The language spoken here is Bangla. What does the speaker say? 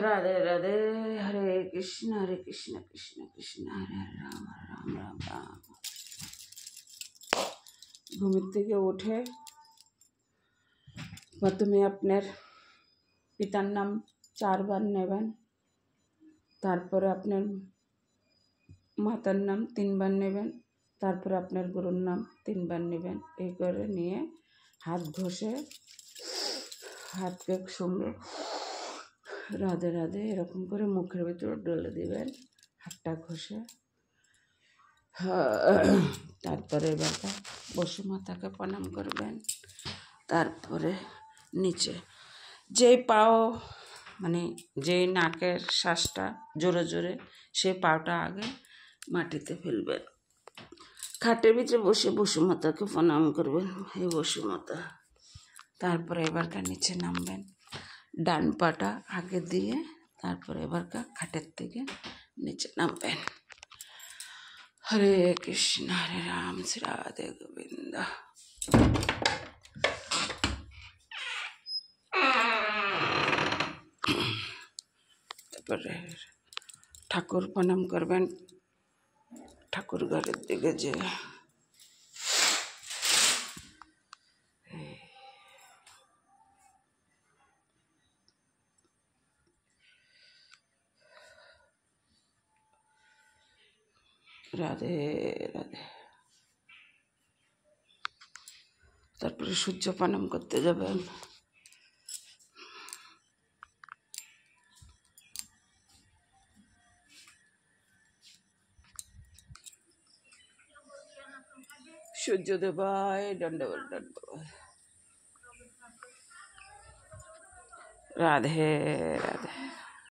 রাধে রাধে। হরে কৃষ্ণ কৃষ্ণ কৃষ্ণ হরে হরে রাম রাম রাম রাম। ঘুমের থেকে উঠে প্রথমে আপনার পিতার নাম 4 বার নেবেন, তারপরে আপনার মাতার নাম 3 বার নেবেন, তারপরে আপনার গুরুর নাম 3 বার নেবেন। এই করে নিয়ে হাত ঘষে হাতকে সঙ্গে রাধে রাধে এরকম করে মুখের ভিতরে ডলে দিবেন হাতটা ঘষে। তারপরে এবার বসু মাতাকে প্রণাম করবেন। তারপরে নিচে যেই পাও মানে যেই নাকের শ্বাসটা জোরে জোরে সেই পাওটা আগে মাটিতে ফেলবেন। খাটের ভিতরে বসে বসু মাতাকে প্রণাম করবেন, হে বসু মাতা। তারপরে এবারকার নিচে নামবেন, ডান পাটা আগে দিয়ে তারপরে এবারকার খাটের থেকে নিচে নামবেন। হরে কৃষ্ণ হরে রাম শ্রী রাধে গোবিন্দ। তারপরে ঠাকুর প্রণাম করবেন, ঠাকুর ঘরের দিকে যে রাধে রাধে। তারপরে সূর্য প্রণাম করতে যাবেন। সূর্যদেবায় দণ্ডবত দণ্ডবত। রাধে রাধে।